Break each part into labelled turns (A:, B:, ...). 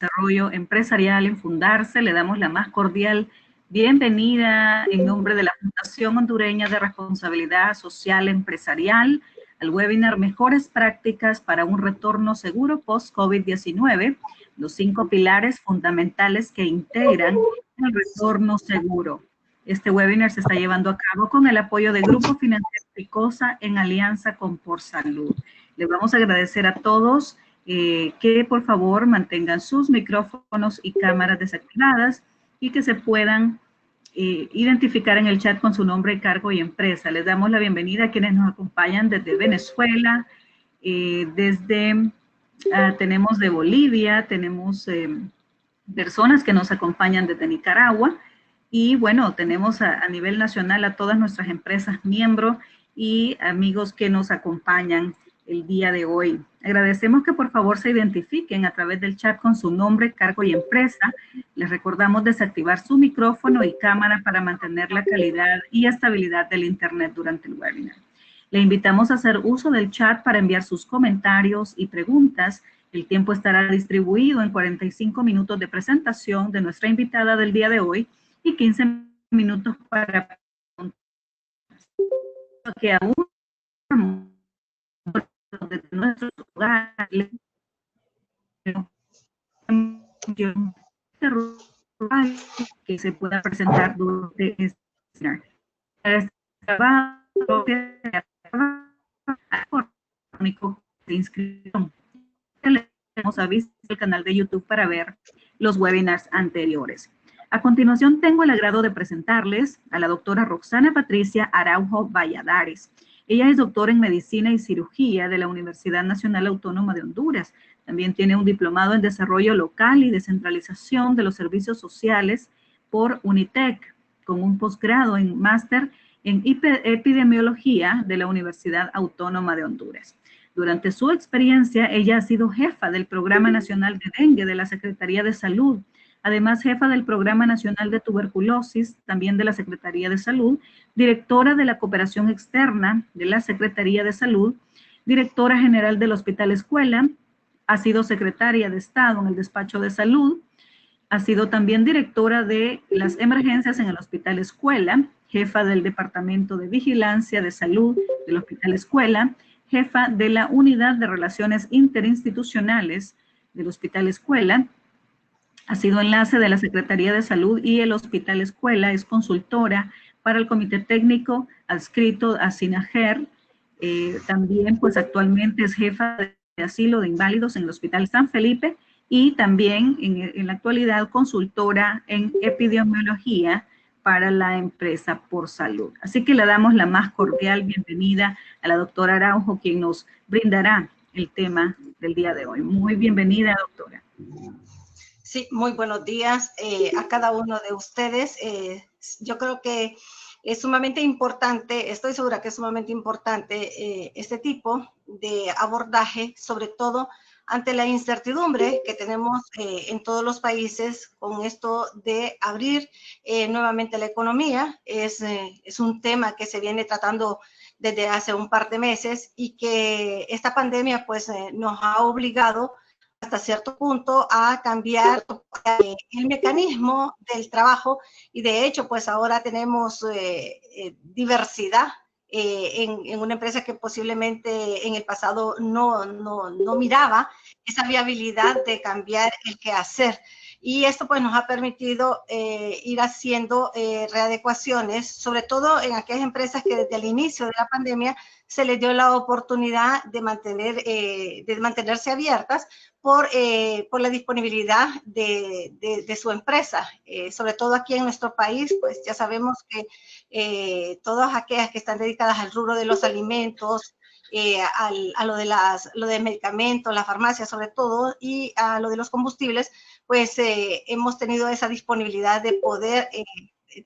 A: Desarrollo Empresarial en Fundarse. Le damos la más cordial bienvenida en nombre de la Fundación Hondureña de Responsabilidad Social Empresarial al webinar Mejores Prácticas para un Retorno Seguro Post-COVID-19, los 5 pilares fundamentales que integran el retorno seguro. Este webinar se está llevando a cabo con el apoyo de Grupo Financiero Picosa en alianza con Por Salud. Les vamos a agradecer a todos que por favor mantengan sus micrófonos y cámaras desactivadas y que se puedan identificar en el chat con su nombre, cargo y empresa. Les damos la bienvenida a quienes nos acompañan desde Venezuela, tenemos de Bolivia, tenemos personas que nos acompañan desde Nicaragua y bueno, tenemos a nivel nacional a todas nuestras empresas miembros y amigos que nos acompañan el día de hoy. Agradecemos que por favor se identifiquen a través del chat con su nombre, cargo y empresa. Les recordamos desactivar su micrófono y cámara para mantener la calidad y estabilidad del internet durante el webinar. Le invitamos a hacer uso del chat para enviar sus comentarios y preguntas. El tiempo estará distribuido en 45 minutos de presentación de nuestra invitada del día de hoy y 15 minutos para que aún de nuestros hogares que se pueda presentar durante este webinar. De inscripción. Les aviso el canal de YouTube para ver los webinars anteriores. A continuación, tengo el agrado de presentarles a la doctora Roxana Patricia Araujo Valladares. Ella es doctora en Medicina y Cirugía de la Universidad Nacional Autónoma de Honduras. También tiene un diplomado en Desarrollo Local y Descentralización de los Servicios Sociales por UNITEC, con un posgrado en máster en Epidemiología de la Universidad Autónoma de Honduras. Durante su experiencia, ella ha sido jefa del Programa Nacional de Dengue de la Secretaría de Salud, además jefa del Programa Nacional de Tuberculosis, también de la Secretaría de Salud, directora de la Cooperación Externa de la Secretaría de Salud, directora general del Hospital Escuela, ha sido secretaria de Estado en el Despacho de Salud, ha sido también directora de las emergencias en el Hospital Escuela, jefa del Departamento de Vigilancia de Salud del Hospital Escuela, jefa de la Unidad de Relaciones Interinstitucionales del Hospital Escuela, ha sido enlace de la Secretaría de Salud y el Hospital Escuela, es consultora para el Comité Técnico adscrito a SINAGER, también pues actualmente es jefa de asilo de inválidos en el Hospital San Felipe y también en la actualidad consultora en epidemiología para la empresa Por Salud. Así que le damos la más cordial bienvenida a la doctora Araujo, quien nos brindará el tema del día de hoy. Muy bienvenida, doctora.
B: Sí, muy buenos días a cada uno de ustedes. Yo creo que es sumamente importante, estoy segura que es sumamente importante este tipo de abordaje, sobre todo ante la incertidumbre que tenemos en todos los países con esto de abrir nuevamente la economía. Es un tema que se viene tratando desde hace un par de meses y que esta pandemia pues nos ha obligado hasta cierto punto a cambiar el mecanismo del trabajo y de hecho pues ahora tenemos diversidad en una empresa que posiblemente en el pasado no miraba esa viabilidad de cambiar el quehacer. Y esto pues nos ha permitido ir haciendo readecuaciones, sobre todo en aquellas empresas que desde el inicio de la pandemia se les dio la oportunidad de mantenerse abiertas por la disponibilidad de su empresa. Sobre todo aquí en nuestro país, pues ya sabemos que todas aquellas que están dedicadas al rubro de los alimentos, a lo de medicamentos, la farmacia sobre todo, y a lo de los combustibles, pues hemos tenido esa disponibilidad de poder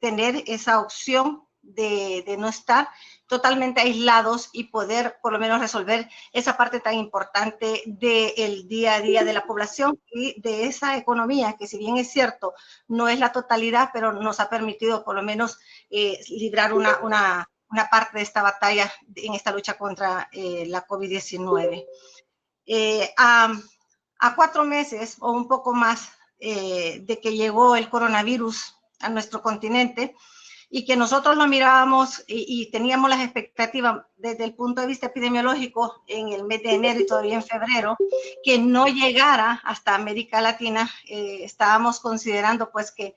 B: tener esa opción de no estar totalmente aislados y poder por lo menos resolver esa parte tan importante del día a día de la población y de esa economía que, si bien es cierto, no es la totalidad, pero nos ha permitido por lo menos librar una parte de esta batalla en esta lucha contra la COVID-19. a 4 meses o un poco más de que llegó el coronavirus a nuestro continente, y que nosotros lo mirábamos y teníamos las expectativas desde el punto de vista epidemiológico en el mes de enero y todavía en febrero, que no llegara hasta América Latina. Estábamos considerando pues que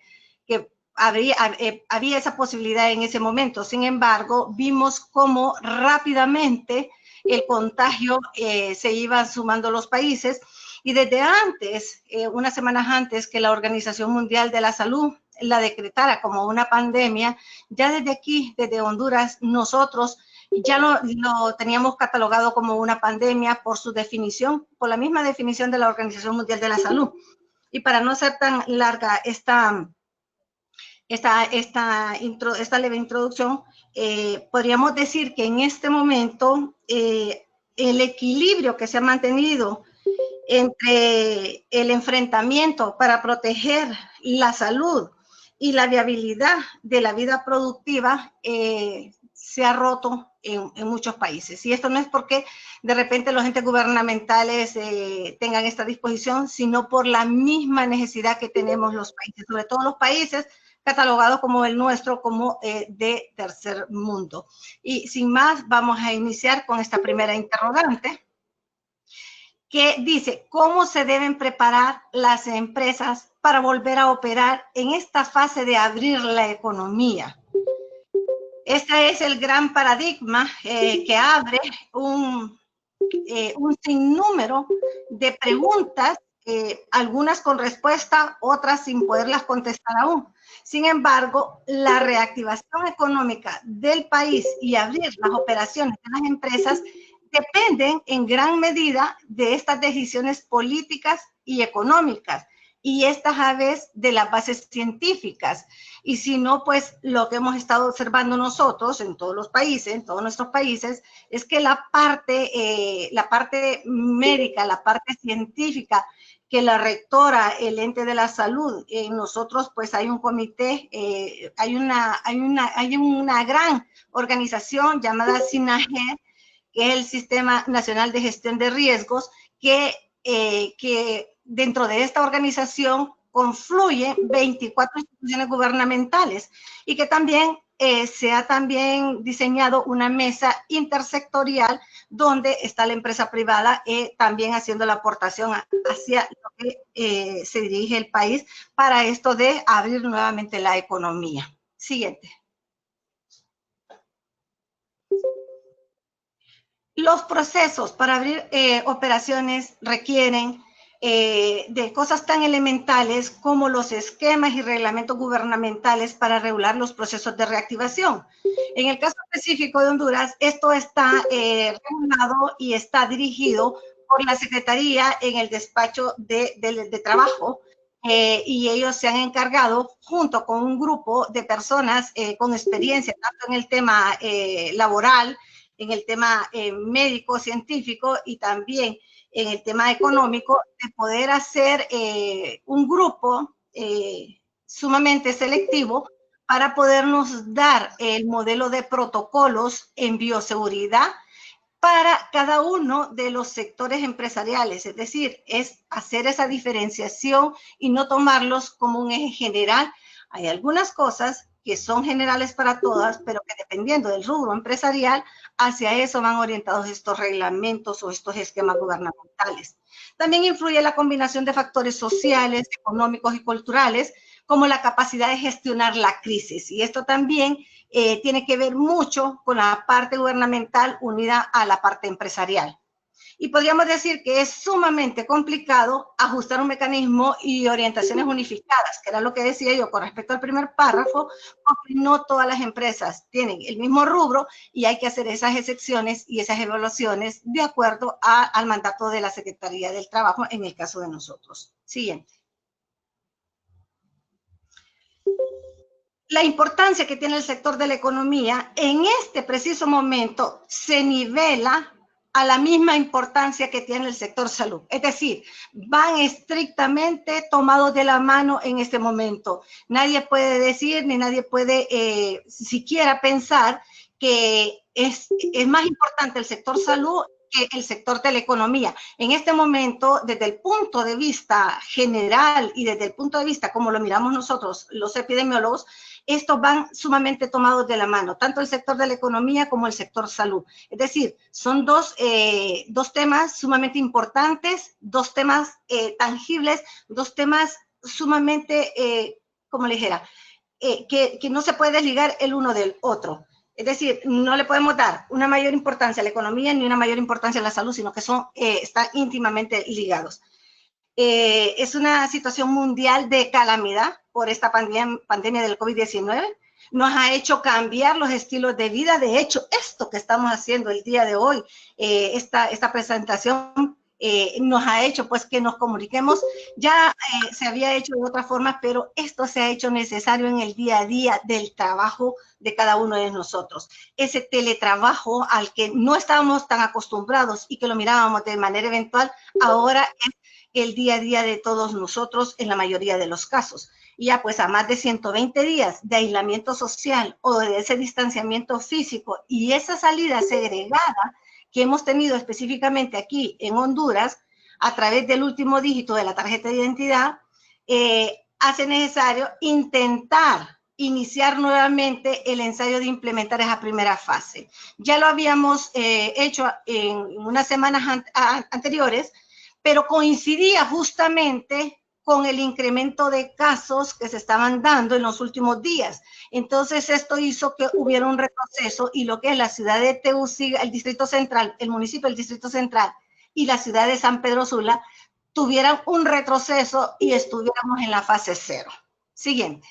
B: había esa posibilidad en ese momento. Sin embargo, vimos cómo rápidamente el contagio se iban sumando los países, y desde antes, unas semanas antes que la Organización Mundial de la Salud la decretara como una pandemia, ya desde aquí, desde Honduras, nosotros ya lo teníamos catalogado como una pandemia por su definición, por la misma definición de la Organización Mundial de la Salud. Y para no ser tan larga esta leve introducción, podríamos decir que en este momento el equilibrio que se ha mantenido entre el enfrentamiento para proteger la salud y la viabilidad de la vida productiva se ha roto en muchos países. Y esto no es porque de repente los entes gubernamentales tengan esta disposición, sino por la misma necesidad que tenemos los países, sobre todo los países catalogados como el nuestro, como de tercer mundo. Y sin más, vamos a iniciar con esta primera interrogante, que dice: ¿cómo se deben preparar las empresas para volver a operar en esta fase de abrir la economía? Este es el gran paradigma que abre un sinnúmero de preguntas, algunas con respuesta, otras sin poderlas contestar aún. Sin embargo, la reactivación económica del país y abrir las operaciones de las empresas dependen en gran medida de estas decisiones políticas y económicas, y estas a veces de las bases científicas. Y si no, pues lo que hemos estado observando nosotros en todos los países, en todos nuestros países, es que la parte médica, la parte científica, que la rectora, el ente de la salud, nosotros pues hay un comité, hay una gran organización llamada SINAGER, que es el Sistema Nacional de Gestión de Riesgos, que dentro de esta organización confluyen 24 instituciones gubernamentales, y que también se ha también diseñado una mesa intersectorial donde está la empresa privada también haciendo la aportación hacia lo que se dirige el país para esto de abrir nuevamente la economía. Siguiente. Los procesos para abrir operaciones requieren de cosas tan elementales como los esquemas y reglamentos gubernamentales para regular los procesos de reactivación. En el caso específico de Honduras, esto está regulado y está dirigido por la Secretaría en el despacho de trabajo, y ellos se han encargado, junto con un grupo de personas con experiencia tanto en el tema laboral, en el tema médico, científico, y también en el tema económico, de poder hacer un grupo sumamente selectivo para podernos dar el modelo de protocolos en bioseguridad para cada uno de los sectores empresariales. Es decir, es hacer esa diferenciación y no tomarlos como un eje general. Hay algunas cosas que son generales para todas, pero que dependiendo del rubro empresarial, hacia eso van orientados estos reglamentos o estos esquemas gubernamentales. También influye la combinación de factores sociales, económicos y culturales, como la capacidad de gestionar la crisis. Y esto también tiene que ver mucho con la parte gubernamental unida a la parte empresarial. Y podríamos decir que es sumamente complicado ajustar un mecanismo y orientaciones unificadas, que era lo que decía yo con respecto al primer párrafo, porque no todas las empresas tienen el mismo rubro y hay que hacer esas excepciones y esas evaluaciones de acuerdo al mandato de la Secretaría del Trabajo en el caso de nosotros. Siguiente. La importancia que tiene el sector de la economía en este preciso momento se nivela a la misma importancia que tiene el sector salud. Es decir, van estrictamente tomados de la mano en este momento. Nadie puede decir, ni nadie puede siquiera pensar que es más importante el sector salud que el sector de la economía. En este momento, desde el punto de vista general y desde el punto de vista como lo miramos nosotros, los epidemiólogos, estos van sumamente tomados de la mano, tanto el sector de la economía como el sector salud. Es decir, son dos temas sumamente importantes, dos temas tangibles, dos temas sumamente, como le dijera, que no se puede desligar el uno del otro. Es decir, no le podemos dar una mayor importancia a la economía ni una mayor importancia a la salud, sino que están íntimamente ligados. Es una situación mundial de calamidad por esta pandemia del COVID-19. Nos ha hecho cambiar los estilos de vida. De hecho, esto que estamos haciendo el día de hoy, esta presentación, nos ha hecho pues que nos comuniquemos. Ya se había hecho de otra forma, pero esto se ha hecho necesario en el día a día del trabajo de cada uno de nosotros. Ese teletrabajo al que no estábamos tan acostumbrados y que lo mirábamos de manera eventual, ahora es el día a día de todos nosotros en la mayoría de los casos. Y ya pues a más de 120 días de aislamiento social o de ese distanciamiento físico y esa salida segregada que hemos tenido específicamente aquí en Honduras a través del último dígito de la tarjeta de identidad, hace necesario intentar iniciar nuevamente el ensayo de implementar esa primera fase. Ya lo habíamos hecho en unas semanas anteriores, pero coincidía justamente con el incremento de casos que se estaban dando en los últimos días. Entonces, esto hizo que hubiera un retroceso y lo que es la ciudad de Tegucigalpa, el Distrito Central, el municipio del Distrito Central y la ciudad de San Pedro Sula tuvieran un retroceso y estuviéramos en la fase 0. Siguiente.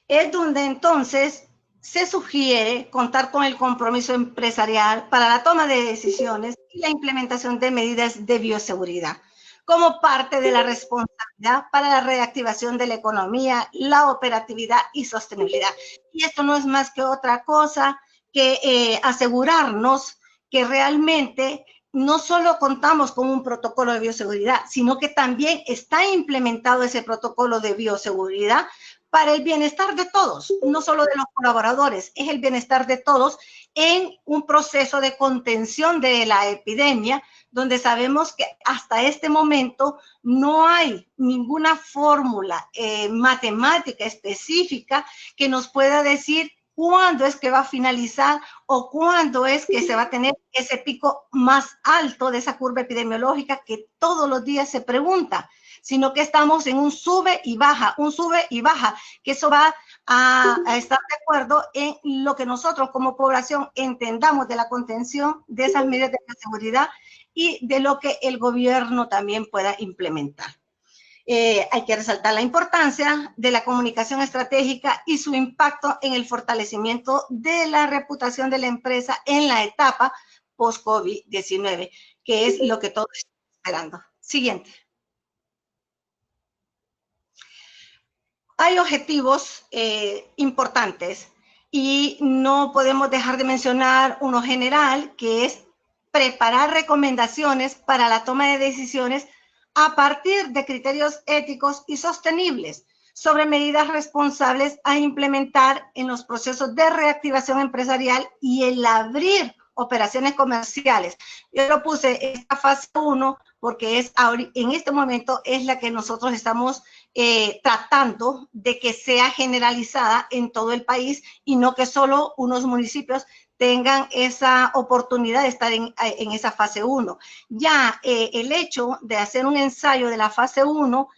B: Es donde entonces se sugiere contar con el compromiso empresarial para la toma de decisiones y la implementación de medidas de bioseguridad como parte de la responsabilidad para la reactivación de la economía, la operatividad y sostenibilidad. Y esto no es más que otra cosa que asegurarnos que realmente no solo contamos con un protocolo de bioseguridad, sino que también está implementado ese protocolo de bioseguridad para el bienestar de todos, no solo de los colaboradores, es el bienestar de todos en un proceso de contención de la epidemia, donde sabemos que hasta este momento no hay ninguna fórmula matemática específica que nos pueda decir cuándo es que va a finalizar o cuándo es que se va a tener ese pico más alto de esa curva epidemiológica que todos los días se pregunta, sino que estamos en un sube y baja, que eso va a estar de acuerdo en lo que nosotros como población entendamos de la contención de esas medidas de seguridad y de lo que el gobierno también pueda implementar. Hay que resaltar la importancia de la comunicación estratégica y su impacto en el fortalecimiento de la reputación de la empresa en la etapa post-COVID-19, que es lo que todos estamos esperando. Siguiente. Hay objetivos importantes y no podemos dejar de mencionar uno general, que es preparar recomendaciones para la toma de decisiones a partir de criterios éticos y sostenibles sobre medidas responsables a implementar en los procesos de reactivación empresarial y el abrir operaciones comerciales. Yo lo puse esta fase 1 porque en este momento es la que nosotros estamos tratando de que sea generalizada en todo el país y no que solo unos municipios tengan esa oportunidad de estar en esa fase 1. Ya el hecho de hacer un ensayo de la fase 1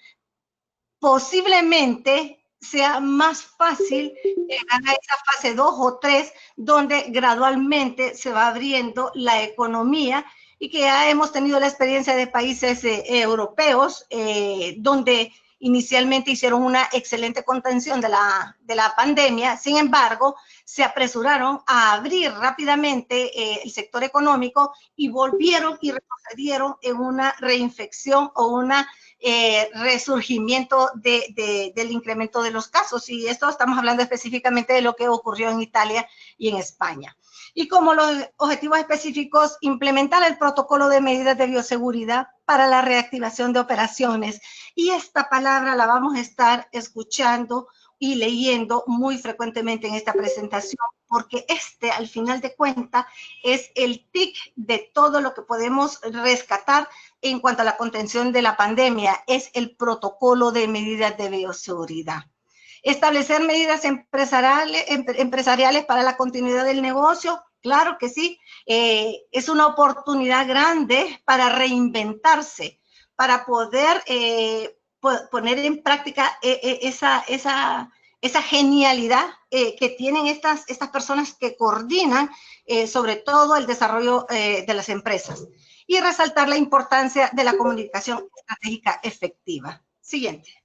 B: posiblemente sea más fácil llegar a esa fase 2 o 3, donde gradualmente se va abriendo la economía y que ya hemos tenido la experiencia de países europeos, donde inicialmente hicieron una excelente contención de la pandemia, sin embargo, se apresuraron a abrir rápidamente el sector económico y volvieron y retrocedieron en una reinfección o una resurgimiento del incremento de los casos. Y esto estamos hablando específicamente de lo que ocurrió en Italia y en España. Y como los objetivos específicos, implementar el protocolo de medidas de bioseguridad para la reactivación de operaciones. Y esta palabra la vamos a estar escuchando y leyendo muy frecuentemente en esta presentación, porque al final de cuentas, es el TIC de todo lo que podemos rescatar en cuanto a la contención de la pandemia, es el protocolo de medidas de bioseguridad. Establecer medidas empresariales para la continuidad del negocio, claro que sí, es una oportunidad grande para reinventarse, para poder poner en práctica esa genialidad que tienen estas personas que coordinan sobre todo el desarrollo de las empresas. Y resaltar la importancia de la comunicación estratégica efectiva. Siguiente.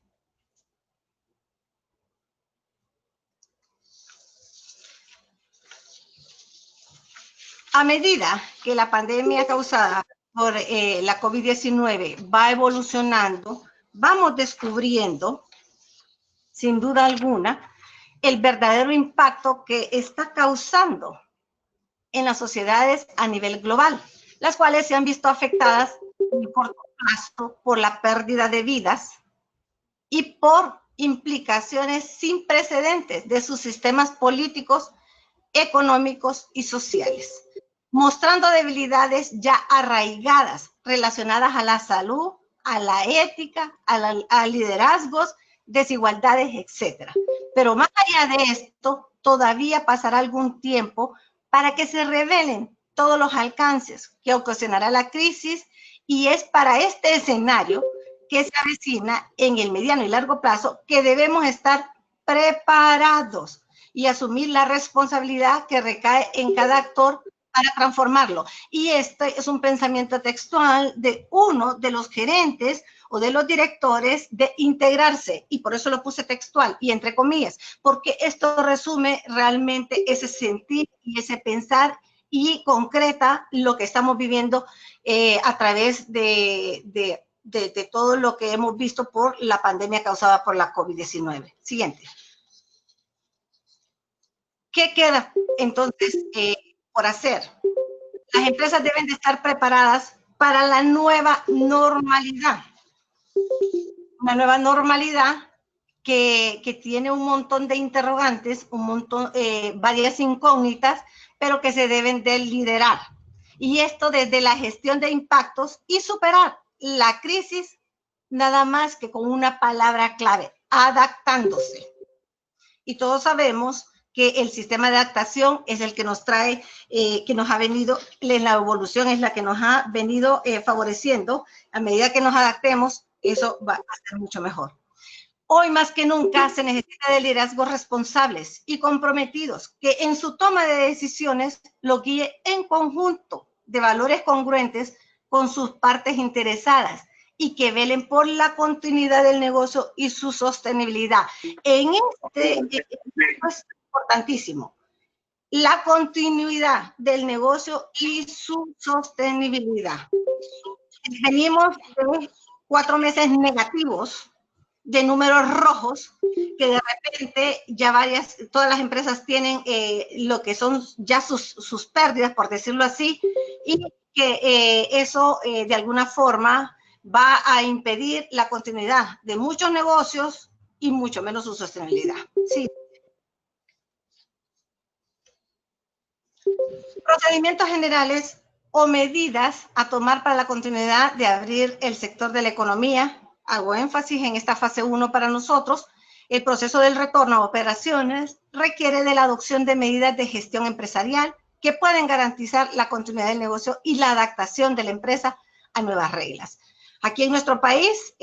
B: A medida que la pandemia causada por la COVID-19 va evolucionando, vamos descubriendo, sin duda alguna, el verdadero impacto que está causando en las sociedades a nivel global, las cuales se han visto afectadas en corto plazo por la pérdida de vidas y por implicaciones sin precedentes de sus sistemas políticos, económicos y sociales, mostrando debilidades ya arraigadas relacionadas a la salud, a la ética, a liderazgos, desigualdades, etc. Pero más allá de esto, todavía pasará algún tiempo para que se revelen todos los alcances que ocasionará la crisis, y es para este escenario que se avecina en el mediano y largo plazo que debemos estar preparados y asumir la responsabilidad que recae en cada actor para transformarlo. Y este es un pensamiento textual de uno de los gerentes o de los directores de integrarse, y por eso lo puse textual y entre comillas, porque esto resume realmente ese sentir y ese pensar y concreta lo que estamos viviendo a través de todo lo que hemos visto por la pandemia causada por la COVID-19. Siguiente. ¿Qué queda entonces por hacer? Las empresas deben de estar preparadas para la nueva normalidad. Una nueva normalidad que tiene un montón de interrogantes, varias incógnitas, pero que se deben de liderar. Y esto desde la gestión de impactos y superar la crisis nada más que con una palabra clave: adaptándose. Y todos sabemos que el sistema de adaptación es el que nos trae, que nos ha venido, la evolución es la que nos ha venido favoreciendo. A medida que nos adaptemos, eso va a ser mucho mejor. Hoy más que nunca se necesita de liderazgos responsables y comprometidos que en su toma de decisiones lo guíe en conjunto de valores congruentes con sus partes interesadas y que velen por la continuidad del negocio y su sostenibilidad. Esto es importantísimo. La continuidad del negocio y su sostenibilidad. Venimos de 4 meses negativos, de números rojos, que de repente ya todas las empresas tienen lo que son ya sus pérdidas, por decirlo así, y que eso de alguna forma va a impedir la continuidad de muchos negocios y mucho menos su sostenibilidad. Sí. Procedimientos generales o medidas a tomar para la continuidad de abrir el sector de la economía. Hago énfasis en esta fase 1 para nosotros. El proceso del retorno a operaciones requiere de la adopción de medidas de gestión empresarial que pueden garantizar la continuidad del negocio y la adaptación de la empresa a nuevas reglas. Aquí en nuestro país,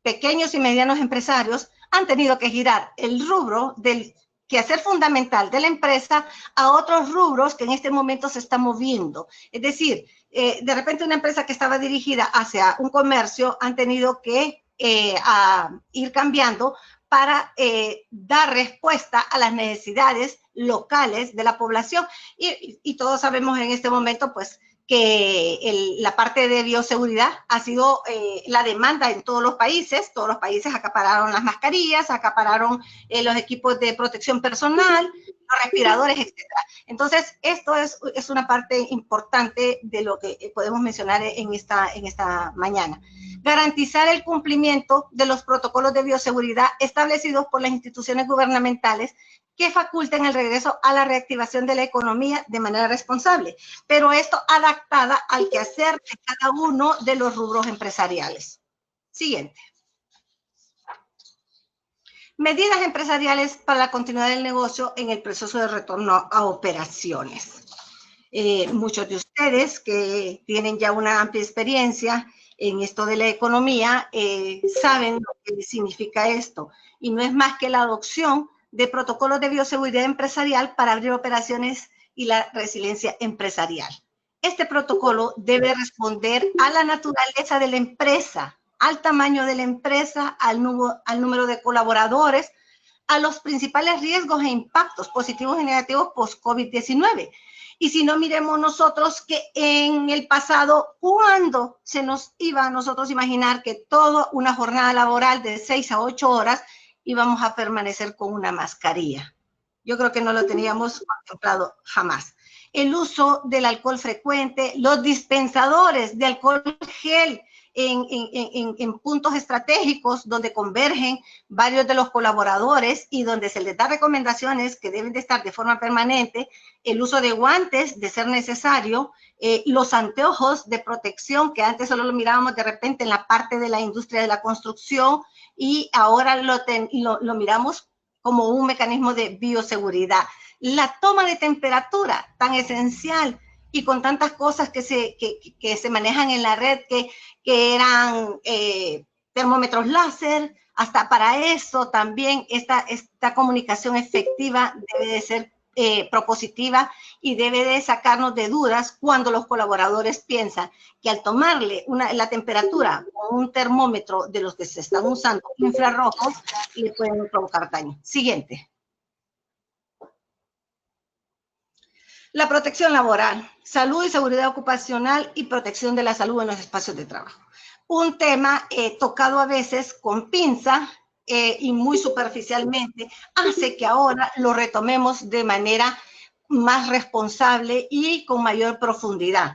B: pequeños y medianos empresarios han tenido que girar el rubro del quehacer fundamental de la empresa a otros rubros que en este momento se están moviendo. Es decir, de repente una empresa que estaba dirigida hacia un comercio han tenido que ir cambiando para dar respuesta a las necesidades locales de la población. Y todos sabemos en este momento, pues, que la parte de bioseguridad ha sido la demanda en todos los países acapararon las mascarillas, acapararon los equipos de protección personal, los respiradores, etcétera. Entonces, esto es una parte importante de lo que podemos mencionar en esta mañana. Garantizar el cumplimiento de los protocolos de bioseguridad establecidos por las instituciones gubernamentales que faculten el regreso a la reactivación de la economía de manera responsable, pero esto adaptada al quehacer de cada uno de los rubros empresariales. Siguiente. Medidas empresariales para la continuidad del negocio en el proceso de retorno a operaciones. Muchos de ustedes que tienen ya una amplia experiencia en esto de la economía saben lo que significa esto, y no es más que la adopción de protocolos de bioseguridad empresarial para abrir operaciones y la resiliencia empresarial. Este protocolo debe responder a la naturaleza de la empresa, al tamaño de la empresa, al número de colaboradores, a los principales riesgos e impactos positivos y negativos post-COVID-19. Y si no, miremos nosotros que en el pasado, ¿cuándo se nos iba a nosotros imaginar que toda una jornada laboral de 6 a 8 horas íbamos a permanecer con una mascarilla? Yo creo que no lo teníamos contemplado jamás. El uso del alcohol frecuente, los dispensadores de alcohol gel en puntos estratégicos donde convergen varios de los colaboradores y donde se les da recomendaciones que deben de estar de forma permanente, el uso de guantes de ser necesario, los anteojos de protección que antes solo lo mirábamos de repente en la parte de la industria de la construcción y ahora lo miramos como un mecanismo de bioseguridad. La toma de temperatura, tan esencial, y con tantas cosas que se manejan en la red, que eran termómetros láser, hasta para eso también esta comunicación efectiva debe de ser propositiva y debe de sacarnos de dudas cuando los colaboradores piensan que al tomarle la temperatura con un termómetro de los que se están usando infrarrojos le pueden provocar daño. Siguiente. La protección laboral, salud y seguridad ocupacional y protección de la salud en los espacios de trabajo. Un tema tocado a veces con pinza y muy superficialmente, hace que ahora lo retomemos de manera más responsable y con mayor profundidad.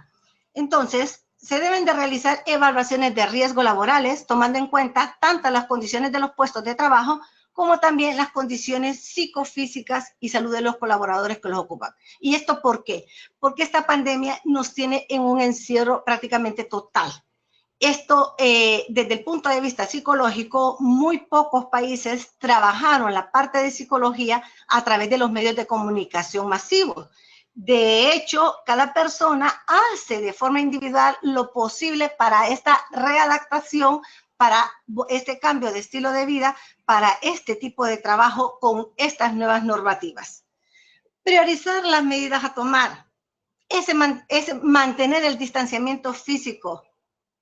B: Entonces, se deben de realizar evaluaciones de riesgo laborales, tomando en cuenta tanto las condiciones de los puestos de trabajo como también las condiciones psicofísicas y salud de los colaboradores que los ocupan. ¿Y esto por qué? Porque esta pandemia nos tiene en un encierro prácticamente total. Esto, desde el punto de vista psicológico, muy pocos países trabajaron la parte de psicología a través de los medios de comunicación masivos. De hecho, cada persona hace de forma individual lo posible para esta readaptación, para este cambio de estilo de vida, para este tipo de trabajo con estas nuevas normativas. Priorizar las medidas a tomar, es mantener el distanciamiento físico,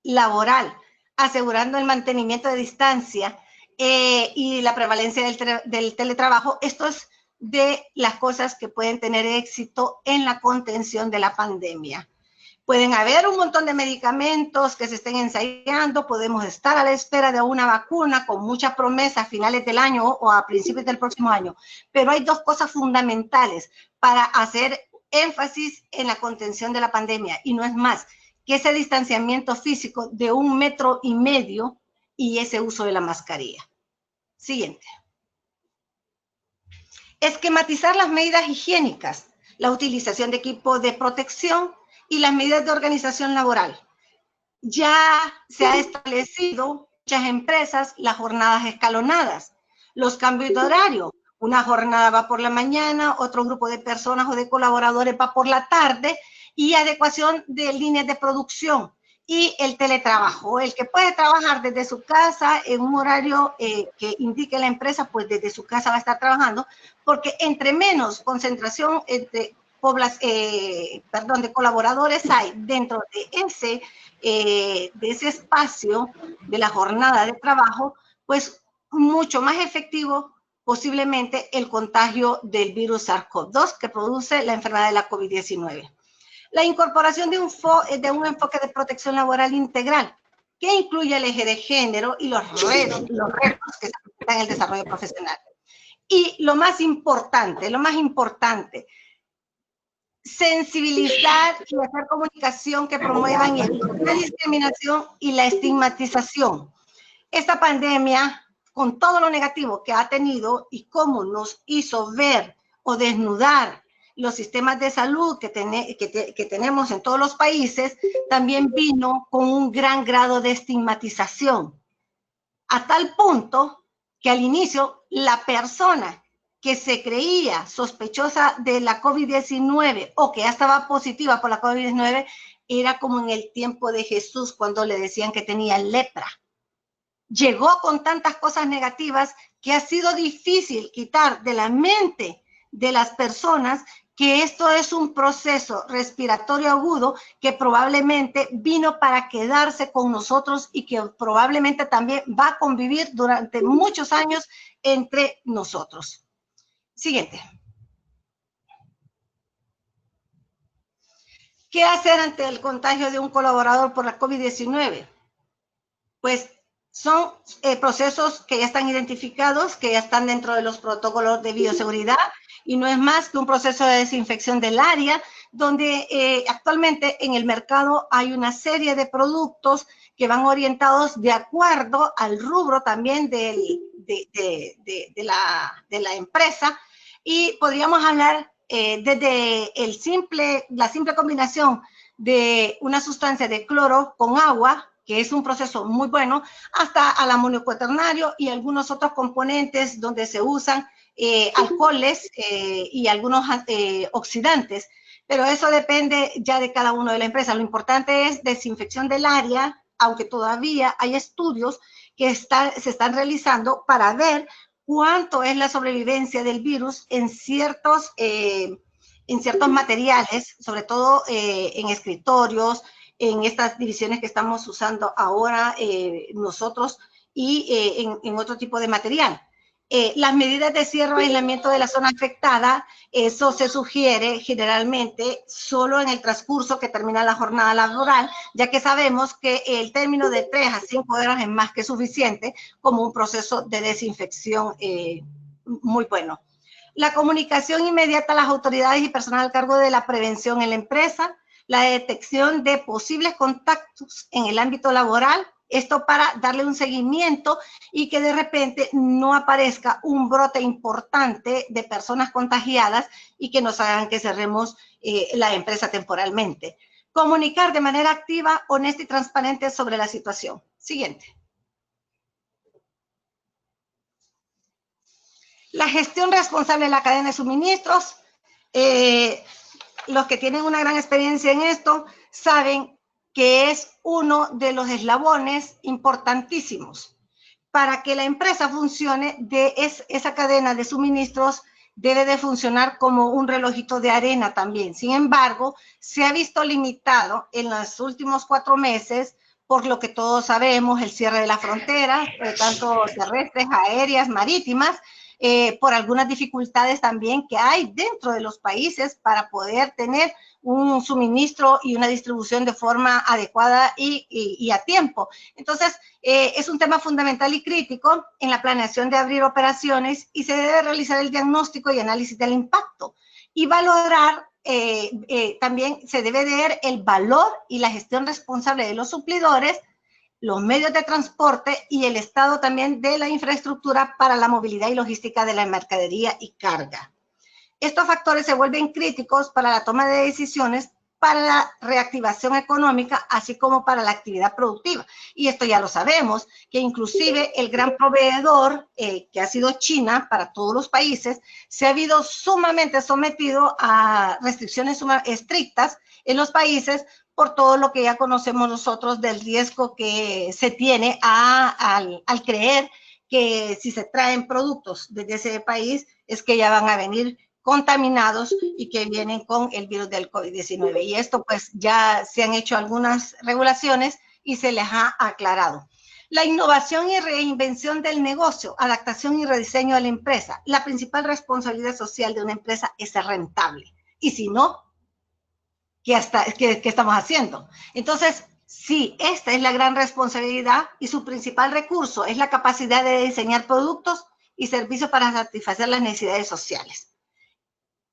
B: laboral, asegurando el mantenimiento de distancia y la prevalencia del teletrabajo. Esto es de las cosas que pueden tener éxito en la contención de la pandemia. Pueden haber un montón de medicamentos que se estén ensayando, podemos estar a la espera de una vacuna con muchas promesas a finales del año o a principios del próximo año, pero hay dos cosas fundamentales para hacer énfasis en la contención de la pandemia, y no es más que ese distanciamiento físico de 1,5 metros y ese uso de la mascarilla. Siguiente. Esquematizar las medidas higiénicas, la utilización de equipo de protección y las medidas de organización laboral. Ya se ha establecido muchas empresas las jornadas escalonadas, los cambios de horario. Una jornada va por la mañana, otro grupo de personas o de colaboradores va por la tarde, y adecuación de líneas de producción y el teletrabajo. El que puede trabajar desde su casa en un horario que indique la empresa, pues desde su casa va a estar trabajando, porque entre menos concentración de colaboradores hay dentro de ese espacio de la jornada de trabajo, pues mucho más efectivo posiblemente el contagio del virus SARS-CoV-2 que produce la enfermedad de la COVID-19. La incorporación de un enfoque de protección laboral integral que incluye el eje de género y los retos que se presentan en el desarrollo profesional. Y lo más importante, sensibilizar y hacer comunicación que promuevan y eviten la discriminación y la estigmatización. Esta pandemia, con todo lo negativo que ha tenido y cómo nos hizo ver o desnudar los sistemas de salud que tenemos en todos los países, también vino con un gran grado de estigmatización, a tal punto que al inicio la persona que se creía sospechosa de la COVID-19 o que ya estaba positiva por la COVID-19 era como en el tiempo de Jesús cuando le decían que tenía lepra. Llegó con tantas cosas negativas que ha sido difícil quitar de la mente de las personas que esto es un proceso respiratorio agudo que probablemente vino para quedarse con nosotros y que probablemente también va a convivir durante muchos años entre nosotros. Siguiente. ¿Qué hacer ante el contagio de un colaborador por la COVID-19? Pues son procesos que ya están identificados, que ya están dentro de los protocolos de bioseguridad y no es más que un proceso de desinfección del área, donde actualmente en el mercado hay una serie de productos que van orientados de acuerdo al rubro también de la empresa, y podríamos hablar desde la simple combinación de una sustancia de cloro con agua, que es un proceso muy bueno, hasta al amonio cuaternario y algunos otros componentes donde se usan alcoholes y algunos oxidantes. Pero eso depende ya de cada uno de la empresa. Lo importante es desinfección del área, aunque todavía hay estudios que se están realizando para ver cuánto es la sobrevivencia del virus en ciertos materiales, sobre todo en escritorios, en estas divisiones que estamos usando ahora nosotros y en otro tipo de material. Las medidas de cierre o aislamiento de la zona afectada, eso se sugiere generalmente solo en el transcurso que termina la jornada laboral, ya que sabemos que el término de 3 a 5 horas es más que suficiente como un proceso de desinfección muy bueno. La comunicación inmediata a las autoridades y personal al cargo de la prevención en la empresa, la detección de posibles contactos en el ámbito laboral, esto para darle un seguimiento y que de repente no aparezca un brote importante de personas contagiadas y que nos hagan que cerremos la empresa temporalmente. Comunicar de manera activa, honesta y transparente sobre la situación. Siguiente. La gestión responsable de la cadena de suministros. Los que tienen una gran experiencia en esto saben que es uno de los eslabones importantísimos. Para que la empresa funcione, esa cadena de suministros debe de funcionar como un relojito de arena también. Sin embargo, se ha visto limitado en los últimos 4 meses, por lo que todos sabemos, el cierre de las fronteras, tanto terrestres, aéreas, marítimas, por algunas dificultades también que hay dentro de los países para poder tener un suministro y una distribución de forma adecuada y a tiempo. Entonces, es un tema fundamental y crítico en la planeación de abrir operaciones y se debe realizar el diagnóstico y análisis del impacto y valorar, también se debe de ver el valor y la gestión responsable de los suplidores, los medios de transporte y el estado también de la infraestructura para la movilidad y logística de la mercadería y carga. Estos factores se vuelven críticos para la toma de decisiones para la reactivación económica, así como para la actividad productiva. Y esto ya lo sabemos, que inclusive el gran proveedor, que ha sido China para todos los países, se ha habido sumamente sometido a restricciones estrictas en los países por todo lo que ya conocemos nosotros del riesgo que se tiene al creer que si se traen productos desde ese país es que ya van a venir contaminados y que vienen con el virus del COVID-19. Y esto pues ya se han hecho algunas regulaciones y se les ha aclarado. La innovación y reinvención del negocio, adaptación y rediseño de la empresa. La principal responsabilidad social de una empresa es ser rentable. Y si no, ¿qué estamos haciendo? Entonces, sí, esta es la gran responsabilidad y su principal recurso es la capacidad de diseñar productos y servicios para satisfacer las necesidades sociales.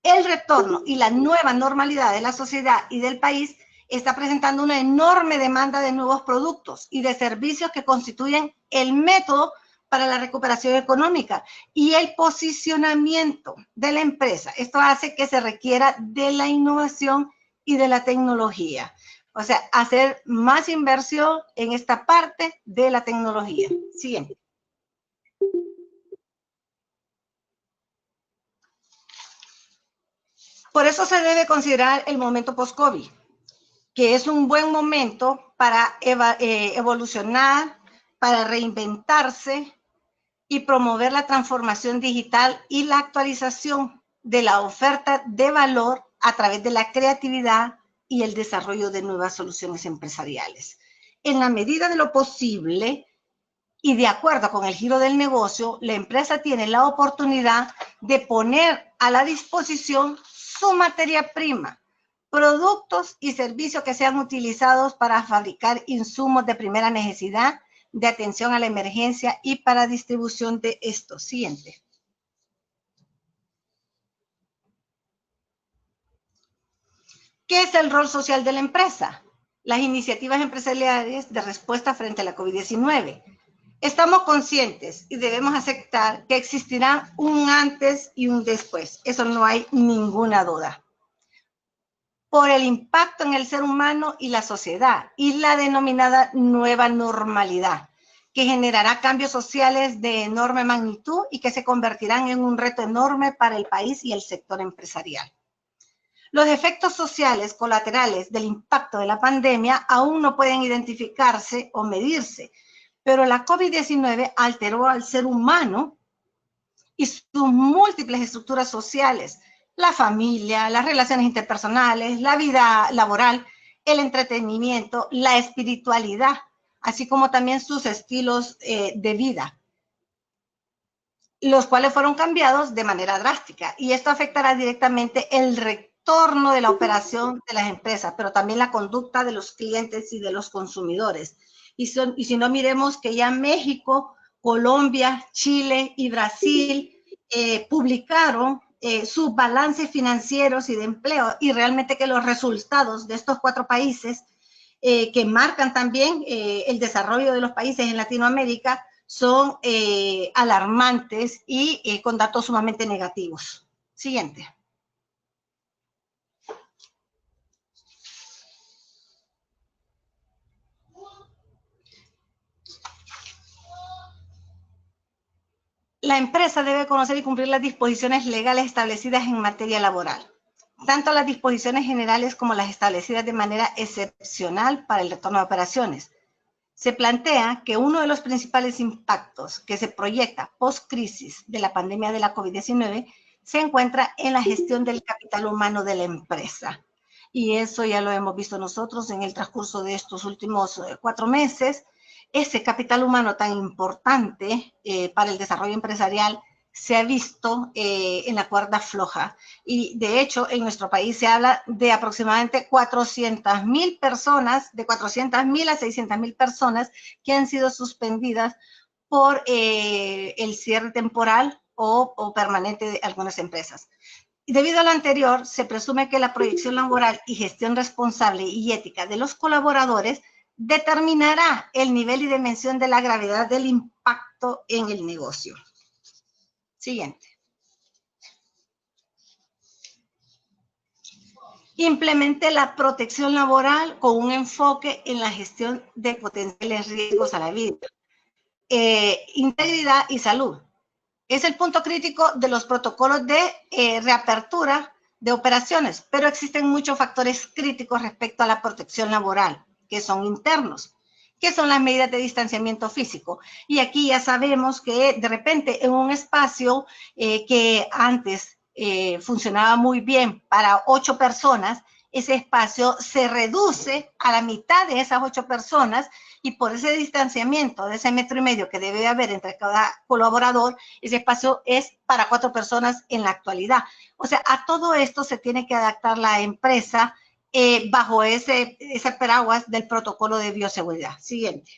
B: El retorno y la nueva normalidad de la sociedad y del país está presentando una enorme demanda de nuevos productos y de servicios que constituyen el método para la recuperación económica y el posicionamiento de la empresa. Esto hace que se requiera de la innovación y de la tecnología. O sea, hacer más inversión en esta parte de la tecnología. Siguiente. Por eso se debe considerar el momento post-COVID, que es un buen momento para evolucionar, para reinventarse y promover la transformación digital y la actualización de la oferta de valor a través de la creatividad y el desarrollo de nuevas soluciones empresariales. En la medida de lo posible y de acuerdo con el giro del negocio, la empresa tiene la oportunidad de poner a la disposición su materia prima, productos y servicios que sean utilizados para fabricar insumos de primera necesidad, de atención a la emergencia y para distribución de estos. Siguiente. ¿Qué es el rol social de la empresa? Las iniciativas empresariales de respuesta frente a la COVID-19. Estamos conscientes y debemos aceptar que existirá un antes y un después. Eso no hay ninguna duda. Por el impacto en el ser humano y la sociedad y la denominada nueva normalidad, que generará cambios sociales de enorme magnitud y que se convertirán en un reto enorme para el país y el sector empresarial. Los efectos sociales colaterales del impacto de la pandemia aún no pueden identificarse o medirse, pero la COVID-19 alteró al ser humano y sus múltiples estructuras sociales, la familia, las relaciones interpersonales, la vida laboral, el entretenimiento, la espiritualidad, así como también sus estilos de vida, los cuales fueron cambiados de manera drástica. Y esto afectará directamente el retorno de la operación de las empresas, pero también la conducta de los clientes y de los consumidores. Y si no, miremos que ya México, Colombia, Chile y Brasil publicaron sus balances financieros y de empleo, y realmente que los resultados de estos 4 países que marcan también el desarrollo de los países en Latinoamérica son alarmantes y con datos sumamente negativos. Siguiente. La empresa debe conocer y cumplir las disposiciones legales establecidas en materia laboral, tanto las disposiciones generales como las establecidas de manera excepcional para el retorno de operaciones. Se plantea que uno de los principales impactos que se proyecta post-crisis de la pandemia de la COVID-19 se encuentra en la gestión del capital humano de la empresa. Y eso ya lo hemos visto nosotros en el transcurso de estos últimos 4 meses. Ese capital humano tan importante para el desarrollo empresarial se ha visto en la cuerda floja. Y de hecho, en nuestro país se habla de aproximadamente 400.000 personas, de 400.000 a 600.000 personas que han sido suspendidas por el cierre temporal o permanente de algunas empresas. Y debido a lo anterior, se presume que la proyección laboral y gestión responsable y ética de los colaboradores determinará el nivel y dimensión de la gravedad del impacto en el negocio. Siguiente. Implemente la protección laboral con un enfoque en la gestión de potenciales riesgos a la vida. Integridad y salud. Es el punto crítico de los protocolos de reapertura de operaciones, pero existen muchos factores críticos respecto a la protección laboral, que son internos, que son las medidas de distanciamiento físico. Y aquí ya sabemos que de repente en un espacio que antes funcionaba muy bien para 8 personas, ese espacio se reduce a la mitad de esas 8 personas, y por ese distanciamiento de ese 1,5 metros que debe haber entre cada colaborador, ese espacio es para 4 personas en la actualidad. O sea, a todo esto se tiene que adaptar la empresa bajo ese paraguas del protocolo de bioseguridad. Siguiente.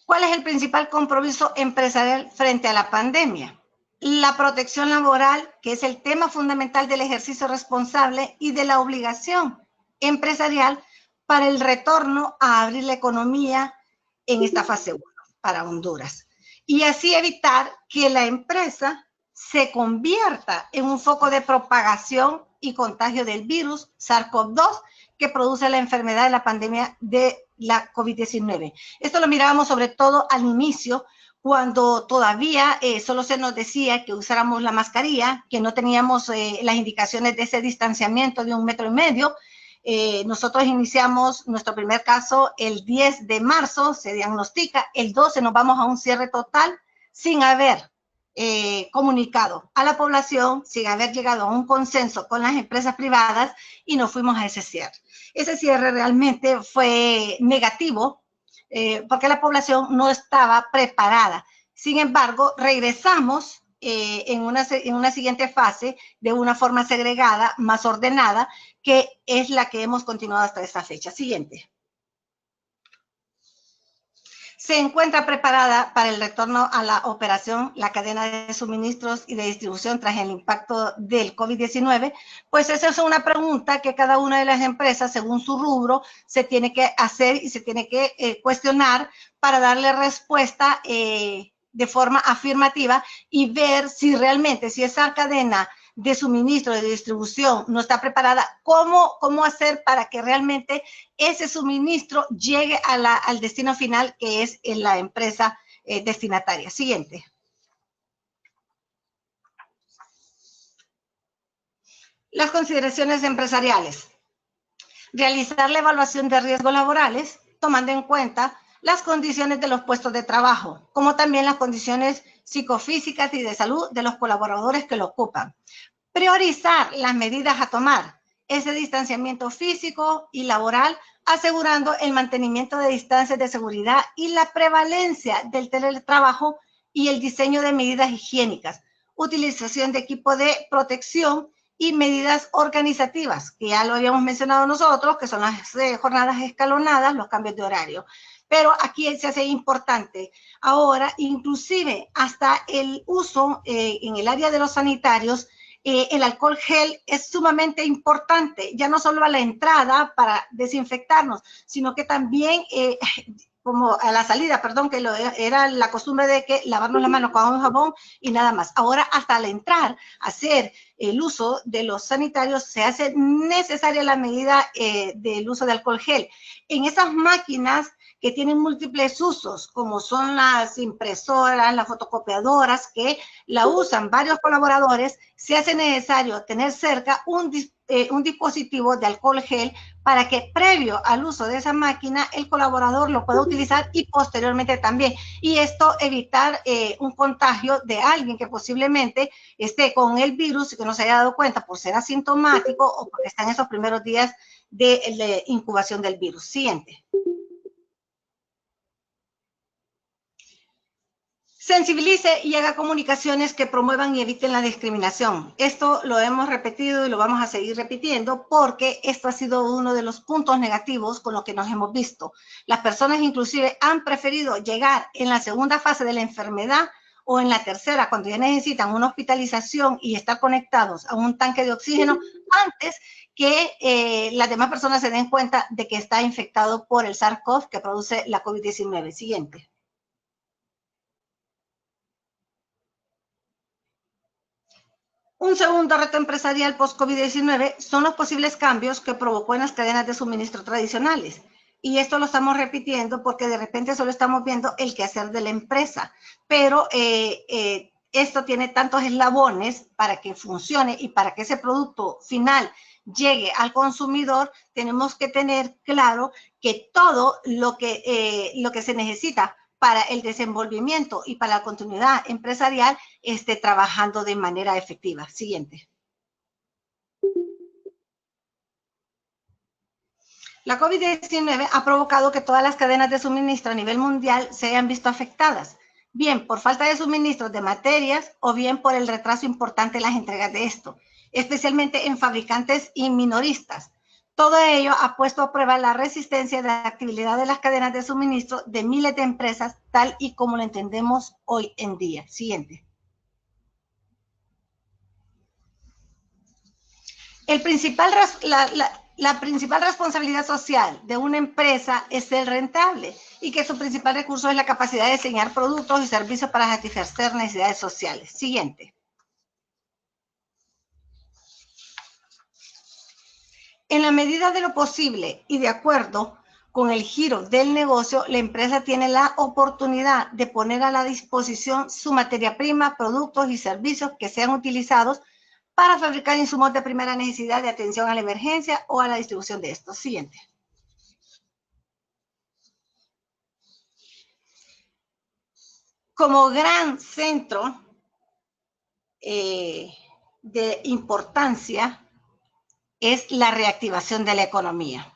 B: ¿Cuál es el principal compromiso empresarial frente a la pandemia? La protección laboral, que es el tema fundamental del ejercicio responsable y de la obligación empresarial para el retorno a abrir la economía en esta fase 1 para Honduras. Y así evitar que la empresa se convierta en un foco de propagación y contagio del virus SARS-CoV-2 que produce la enfermedad de la pandemia de la COVID-19. Esto lo mirábamos sobre todo al inicio, cuando todavía solo se nos decía que usáramos la mascarilla, que no teníamos las indicaciones de ese distanciamiento de 1,5 metros. Nosotros iniciamos nuestro primer caso el 10 de marzo, se diagnostica, el 12 nos vamos a un cierre total sin haber comunicado a la población, sin haber llegado a un consenso con las empresas privadas y nos fuimos a ese cierre. Ese cierre realmente fue negativo porque la población no estaba preparada. Sin embargo, regresamos en una siguiente fase de una forma segregada, más ordenada, que es la que hemos continuado hasta esta fecha. Siguiente. Se encuentra preparada para el retorno a la operación la cadena de suministros y de distribución tras el impacto del COVID-19? Pues esa es una pregunta que cada una de las empresas, según su rubro, se tiene que hacer y se tiene que cuestionar para darle respuesta de forma afirmativa y ver si realmente, si esa cadena de suministro, de distribución no está preparada, cómo hacer para que realmente ese suministro llegue al destino final, que es en la empresa destinataria. Siguiente. Las consideraciones empresariales. Realizar la evaluación de riesgos laborales, tomando en cuenta las condiciones de los puestos de trabajo, como también las condiciones psicofísicas y de salud de los colaboradores que lo ocupan. Priorizar las medidas a tomar, ese distanciamiento físico y laboral, asegurando el mantenimiento de distancias de seguridad y la prevalencia del teletrabajo y el diseño de medidas higiénicas, utilización de equipo de protección y medidas organizativas, que ya lo habíamos mencionado nosotros, que son las jornadas escalonadas, los cambios de horario. Pero aquí se hace importante ahora, inclusive hasta el uso en el área de los sanitarios, el alcohol gel es sumamente importante, ya no solo a la entrada para desinfectarnos, sino que también como a la salida, perdón, que era la costumbre de que lavarnos las manos con un jabón y nada más. Ahora hasta al entrar a hacer el uso de los sanitarios se hace necesaria la medida del uso de alcohol gel. En esas máquinas que tienen múltiples usos, como son las impresoras, las fotocopiadoras, que la usan varios colaboradores, se hace necesario tener cerca un dispositivo de alcohol gel para que previo al uso de esa máquina el colaborador lo pueda utilizar y posteriormente también. Y esto evitar un contagio de alguien que posiblemente esté con el virus y que no se haya dado cuenta por ser asintomático o porque está en esos primeros días de incubación del virus. Siguiente. Sensibilice y haga comunicaciones que promuevan y eviten la discriminación. Esto lo hemos repetido y lo vamos a seguir repitiendo porque esto ha sido uno de los puntos negativos con los que nos hemos visto. Las personas inclusive han preferido llegar en la segunda fase de la enfermedad o en la tercera, cuando ya necesitan una hospitalización y estar conectados a un tanque de oxígeno, antes que las demás personas se den cuenta de que está infectado por el SARS-CoV que produce la COVID-19. Siguiente. Un segundo reto empresarial post-COVID-19 son los posibles cambios que provocó en las cadenas de suministro tradicionales. Y esto lo estamos repitiendo porque de repente solo estamos viendo el quehacer de la empresa. Pero esto tiene tantos eslabones para que funcione y para que ese producto final llegue al consumidor, tenemos que tener claro que todo lo que se necesita para el desenvolvimiento y para la continuidad empresarial esté trabajando de manera efectiva. Siguiente. La COVID-19 ha provocado que todas las cadenas de suministro a nivel mundial se hayan visto afectadas, bien por falta de suministros de materias o bien por el retraso importante en las entregas de esto, especialmente en fabricantes y minoristas. Todo ello ha puesto a prueba la resistencia de la actividad de las cadenas de suministro de miles de empresas, tal y como lo entendemos hoy en día. Siguiente. La principal responsabilidad social de una empresa es ser rentable y que su principal recurso es la capacidad de diseñar productos y servicios para satisfacer necesidades sociales. Siguiente. En la medida de lo posible y de acuerdo con el giro del negocio, la empresa tiene la oportunidad de poner a la disposición su materia prima, productos y servicios que sean utilizados para fabricar insumos de primera necesidad de atención a la emergencia o a la distribución de estos. Siguiente. Como gran centro de importancia es la reactivación de la economía.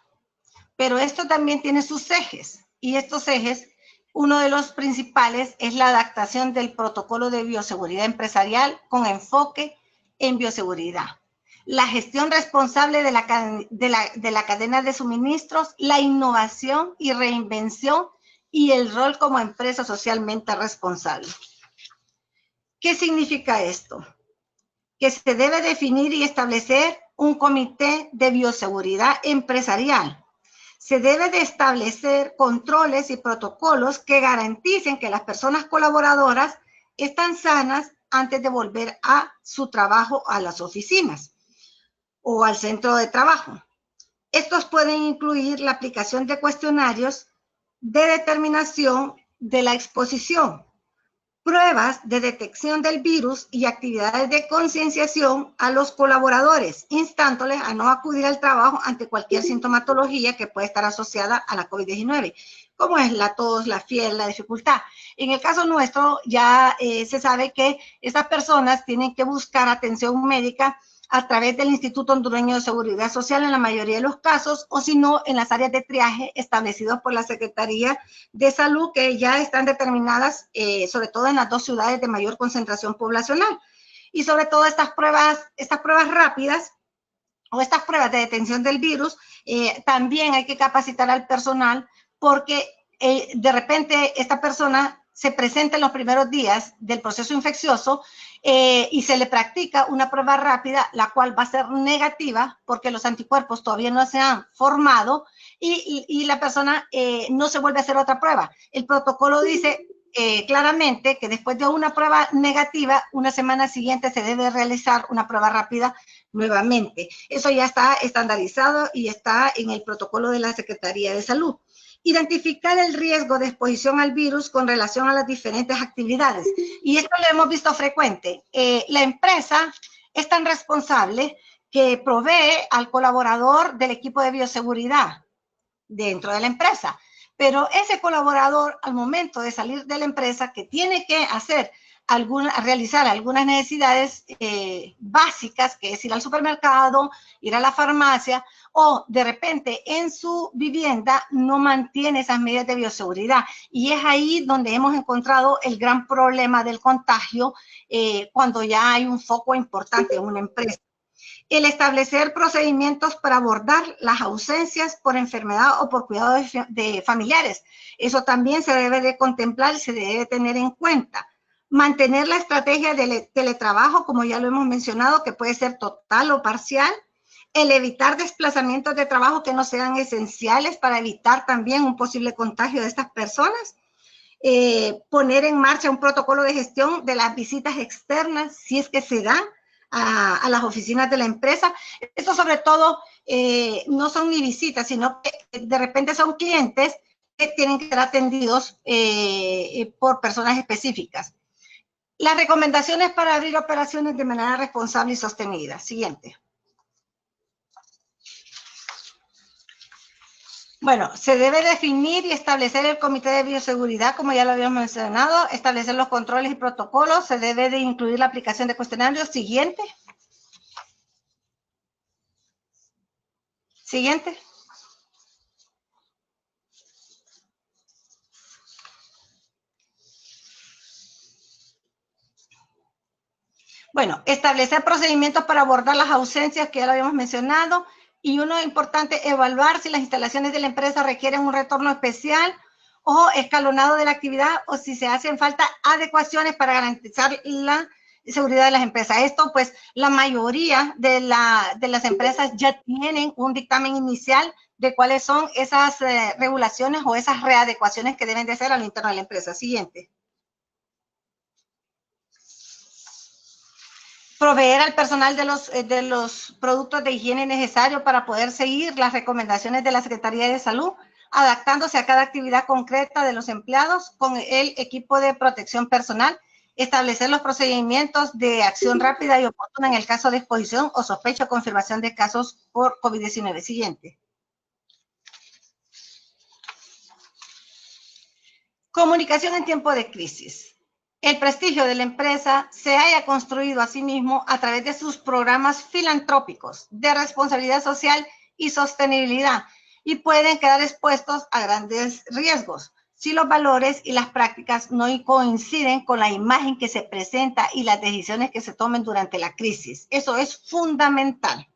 B: Pero esto también tiene sus ejes, y estos ejes, uno de los principales es la adaptación del protocolo de bioseguridad empresarial con enfoque en bioseguridad, la gestión responsable de la cadena de suministros, la innovación y reinvención y el rol como empresa socialmente responsable. ¿Qué significa esto? Que se debe definir y establecer un comité de bioseguridad empresarial. Se debe de establecer controles y protocolos que garanticen que las personas colaboradoras están sanas antes de volver a su trabajo a las oficinas o al centro de trabajo. Estos pueden incluir la aplicación de cuestionarios de determinación de la exposición, pruebas de detección del virus y actividades de concienciación a los colaboradores, instándoles a no acudir al trabajo ante cualquier sintomatología que pueda estar asociada a la COVID-19, como es la tos, la fiebre, la dificultad. En el caso nuestro ya se sabe que estas personas tienen que buscar atención médica a través del Instituto Hondureño de Seguridad Social en la mayoría de los casos, o si no, en las áreas de triaje establecidos por la Secretaría de Salud, que ya están determinadas, sobre todo en las dos ciudades de mayor concentración poblacional. Y sobre todo estas pruebas rápidas o estas pruebas de detención del virus, también hay que capacitar al personal porque de repente esta persona se presenta en los primeros días del proceso infeccioso y se le practica una prueba rápida, la cual va a ser negativa porque los anticuerpos todavía no se han formado y la persona no se vuelve a hacer otra prueba. El protocolo dice claramente que después de una prueba negativa, una semana siguiente se debe realizar una prueba rápida nuevamente. Eso ya está estandarizado y está en el protocolo de la Secretaría de Salud. Identificar el riesgo de exposición al virus con relación a las diferentes actividades. Y esto lo hemos visto frecuente. La empresa es tan responsable que provee al colaborador del equipo de bioseguridad dentro de la empresa. Pero ese colaborador, al momento de salir de la empresa, que tiene que realizar algunas necesidades básicas, que es ir al supermercado, ir a la farmacia, o de repente en su vivienda no mantiene esas medidas de bioseguridad. Y es ahí donde hemos encontrado el gran problema del contagio cuando ya hay un foco importante en una empresa. El establecer procedimientos para abordar las ausencias por enfermedad o por cuidado de familiares. Eso también se debe de contemplar y se debe tener en cuenta. Mantener la estrategia de teletrabajo, como ya lo hemos mencionado, que puede ser total o parcial. El evitar desplazamientos de trabajo que no sean esenciales para evitar también un posible contagio de estas personas. Poner en marcha un protocolo de gestión de las visitas externas, si es que se dan a las oficinas de la empresa. Esto sobre todo no son ni visitas, sino que de repente son clientes que tienen que ser atendidos por personas específicas. Las recomendaciones para abrir operaciones de manera responsable y sostenida. Siguiente. Bueno, se debe definir y establecer el comité de bioseguridad, como ya lo habíamos mencionado, establecer los controles y protocolos, se debe de incluir la aplicación de cuestionarios. Siguiente. Siguiente. Bueno, establecer procedimientos para abordar las ausencias que ya lo habíamos mencionado, Y uno es importante evaluar si las instalaciones de la empresa requieren un retorno especial o escalonado de la actividad, o si se hacen falta adecuaciones para garantizar la seguridad de las empresas. Esto, pues, la mayoría de las empresas ya tienen un dictamen inicial de cuáles son esas regulaciones o esas readecuaciones que deben de hacer al interno de la empresa. Siguiente. Proveer al personal de los productos de higiene necesarios para poder seguir las recomendaciones de la Secretaría de Salud, adaptándose a cada actividad concreta de los empleados con el equipo de protección personal, establecer los procedimientos de acción rápida y oportuna en el caso de exposición o sospecha o confirmación de casos por COVID-19. Siguiente. Comunicación en tiempo de crisis. El prestigio de la empresa se haya construido a sí mismo a través de sus programas filantrópicos de responsabilidad social y sostenibilidad, y pueden quedar expuestos a grandes riesgos si los valores y las prácticas no coinciden con la imagen que se presenta y las decisiones que se tomen durante la crisis. Eso es fundamental.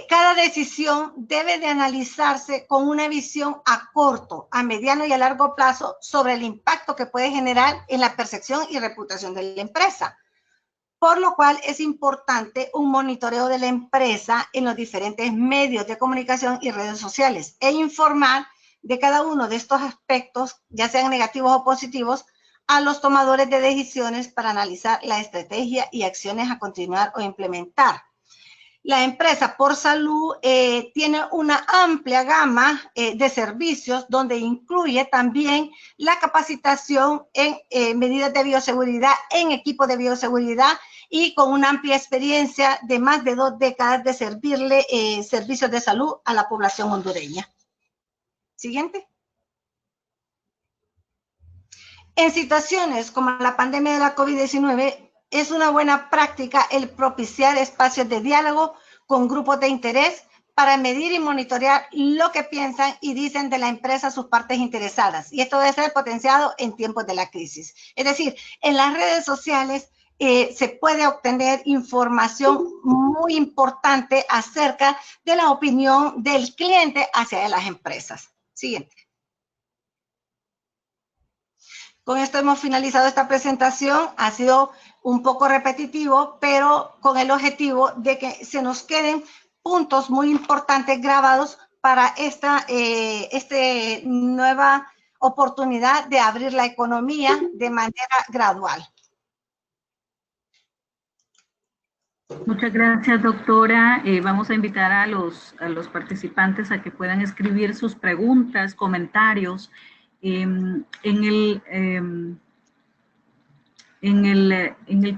B: Cada decisión debe de analizarse con una visión a corto, a mediano y a largo plazo sobre el impacto que puede generar en la percepción y reputación de la empresa. Por lo cual es importante un monitoreo de la empresa en los diferentes medios de comunicación y redes sociales e informar de cada uno de estos aspectos, ya sean negativos o positivos, a los tomadores de decisiones para analizar la estrategia y acciones a continuar o implementar. La empresa Por Salud tiene una amplia gama de servicios donde incluye también la capacitación en medidas de bioseguridad, en equipo de bioseguridad, y con una amplia experiencia de más de 2 décadas de servirle servicios de salud a la población hondureña. Siguiente. En situaciones como la pandemia de la COVID-19, es una buena práctica el propiciar espacios de diálogo con grupos de interés para medir y monitorear lo que piensan y dicen de la empresa sus partes interesadas. Y esto debe ser potenciado en tiempos de la crisis. Es decir, en las redes sociales se puede obtener información muy importante acerca de la opinión del cliente hacia las empresas. Siguiente. Con esto hemos finalizado esta presentación. Ha sido un poco repetitivo, pero con el objetivo de que se nos queden puntos muy importantes grabados para esta nueva oportunidad de abrir la economía de manera gradual.
A: Muchas gracias, doctora. Vamos a invitar a los participantes a que puedan escribir sus preguntas, comentarios en el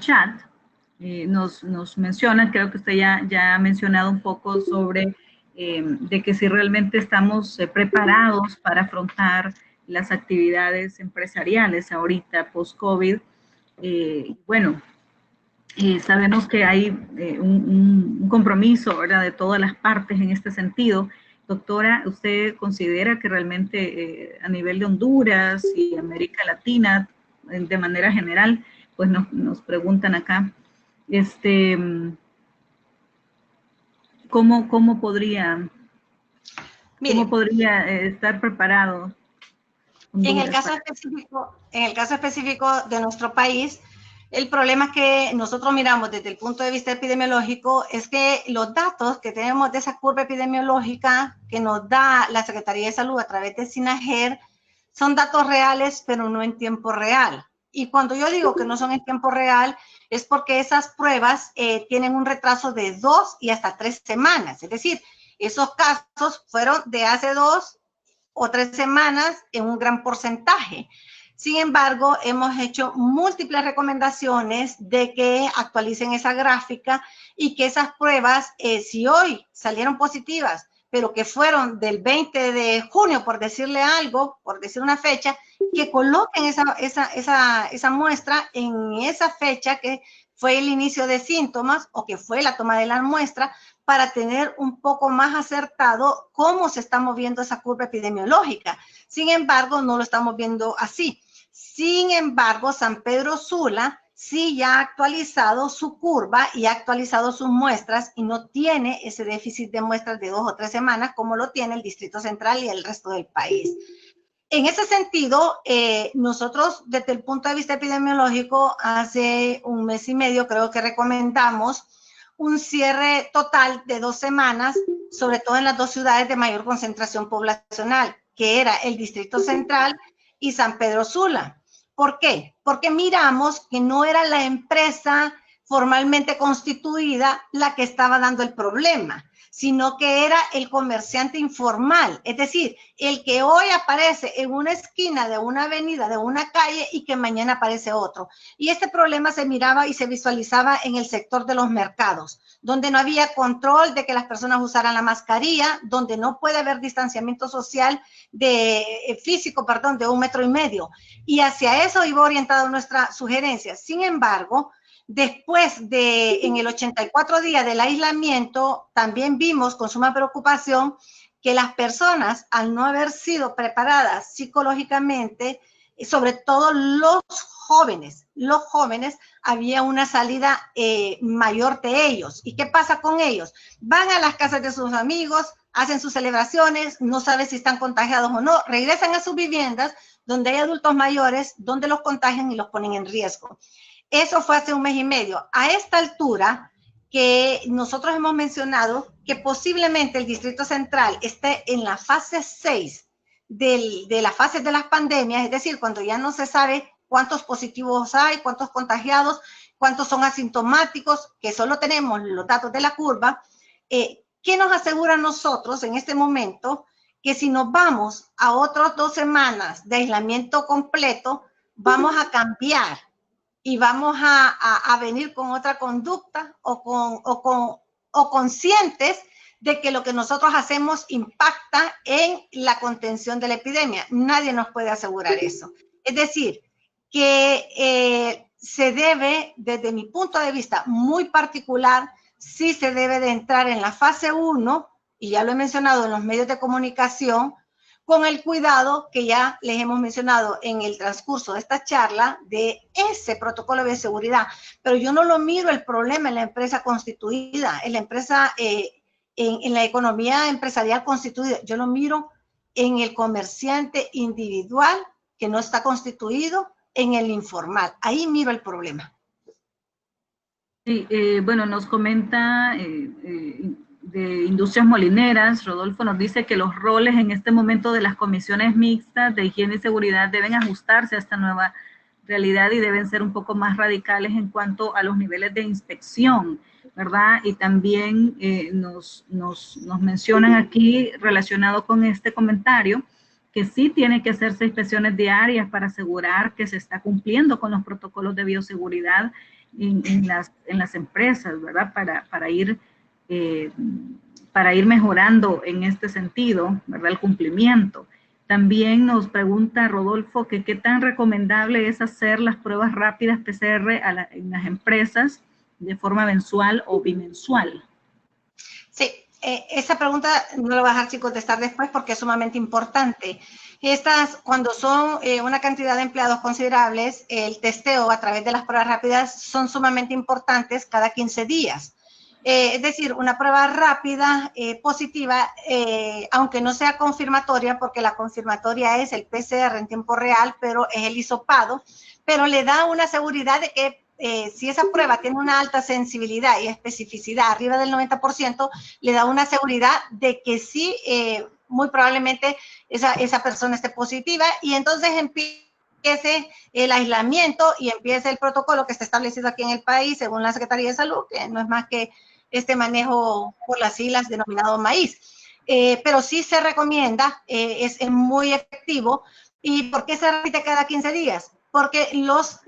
A: chat. Nos mencionan, creo que usted ya ha mencionado un poco sobre de que si realmente estamos preparados para afrontar las actividades empresariales ahorita post-COVID. Bueno, sabemos que hay un compromiso, ¿verdad?, de todas las partes en este sentido. Doctora, ¿usted considera que realmente a nivel de Honduras y América Latina, de manera general, pues nos preguntan acá, ¿cómo podría estar preparado Honduras?
B: En el caso específico de nuestro país, el problema que nosotros miramos desde el punto de vista epidemiológico es que los datos que tenemos de esa curva epidemiológica que nos da la Secretaría de Salud a través de SINAGER son datos reales, pero no en tiempo real. Y cuando yo digo que no son en tiempo real, es porque esas pruebas tienen un retraso de 2 y hasta 3 semanas. Es decir, esos casos fueron de hace 2 o 3 semanas en un gran porcentaje. Sin embargo, hemos hecho múltiples recomendaciones de que actualicen esa gráfica y que esas pruebas, si hoy salieron positivas, pero que fueron del 20 de junio, por decirle algo, por decir una fecha, que coloquen esa muestra en esa fecha que fue el inicio de síntomas o que fue la toma de la muestra, para tener un poco más acertado cómo se está moviendo esa curva epidemiológica. Sin embargo, no lo estamos viendo así. Sin embargo, San Pedro Sula sí ya ha actualizado su curva y ha actualizado sus muestras y no tiene ese déficit de muestras de 2 o 3 semanas como lo tiene el Distrito Central y el resto del país. En ese sentido, nosotros desde el punto de vista epidemiológico, hace un mes y medio creo que recomendamos un cierre total de 2 semanas, sobre todo en las 2 ciudades de mayor concentración poblacional, que era el Distrito Central y San Pedro Sula. ¿Por qué? Porque miramos que no era la empresa formalmente constituida la que estaba dando el problema, sino que era el comerciante informal, es decir, el que hoy aparece en una esquina de una avenida, de una calle, y que mañana aparece otro. Y este problema se miraba y se visualizaba en el sector de los mercados, donde no había control de que las personas usaran la mascarilla, donde no puede haber distanciamiento social físico, de 1,5 metros. Y hacia eso iba orientada nuestra sugerencia. Sin embargo, después en el 84 días del aislamiento, también vimos con suma preocupación que las personas, al no haber sido preparadas psicológicamente, sobre todo los jóvenes, había una salida mayor de ellos. ¿Y qué pasa con ellos? Van a las casas de sus amigos, hacen sus celebraciones, no saben si están contagiados o no, regresan a sus viviendas donde hay adultos mayores, donde los contagian y los ponen en riesgo. Eso fue hace un mes y medio. A esta altura, que nosotros hemos mencionado que posiblemente el Distrito Central esté en la fase 6 de la fase de las pandemias, es decir, cuando ya no se sabe cuántos positivos hay, cuántos contagiados, cuántos son asintomáticos, que solo tenemos los datos de la curva. ¿Qué nos asegura a nosotros en este momento? Que si nos vamos a otras 2 semanas de aislamiento completo, vamos a cambiar y vamos a venir con otra conducta o conscientes de que lo que nosotros hacemos impacta en la contención de la epidemia. Nadie nos puede asegurar eso. Es decir, que se debe, desde mi punto de vista muy particular, sí se debe de entrar en la fase 1, y ya lo he mencionado en los medios de comunicación, con el cuidado que ya les hemos mencionado en el transcurso de esta charla de ese protocolo de seguridad. Pero yo no lo miro el problema en la empresa constituida, en la empresa, en la economía empresarial constituida. Yo lo miro en el comerciante individual que no está constituido, en el informal. Ahí miro el problema.
A: Sí, bueno, nos comenta de Industrias Molineras, Rodolfo nos dice que los roles en este momento de las comisiones mixtas de higiene y seguridad deben ajustarse a esta nueva realidad y deben ser un poco más radicales en cuanto a los niveles de inspección, ¿verdad? Y también nos mencionan aquí, relacionado con este comentario, que sí tiene que hacerse inspecciones diarias para asegurar que se está cumpliendo con los protocolos de bioseguridad en las empresas, ¿verdad? Para ir mejorando en este sentido, ¿verdad? El cumplimiento. También nos pregunta Rodolfo que qué tan recomendable es hacer las pruebas rápidas PCR en las empresas de forma mensual o bimensual.
B: Sí, esa pregunta no la voy a dejar sin contestar después porque es sumamente importante. Estas, cuando son una cantidad de empleados considerables, el testeo a través de las pruebas rápidas son sumamente importantes cada 15 días. Es decir, una prueba rápida positiva, aunque no sea confirmatoria, porque la confirmatoria es el PCR en tiempo real, pero es el hisopado, pero le da una seguridad de que si esa prueba tiene una alta sensibilidad y especificidad arriba del 90%, le da una seguridad de que sí, muy probablemente esa persona esté positiva, y entonces empiece el aislamiento y empiece el protocolo que está establecido aquí en el país según la Secretaría de Salud, que no es más que este manejo por las siglas denominado maíz. Pero sí se recomienda, es muy efectivo. ¿Y por qué se repite cada 15 días? Porque las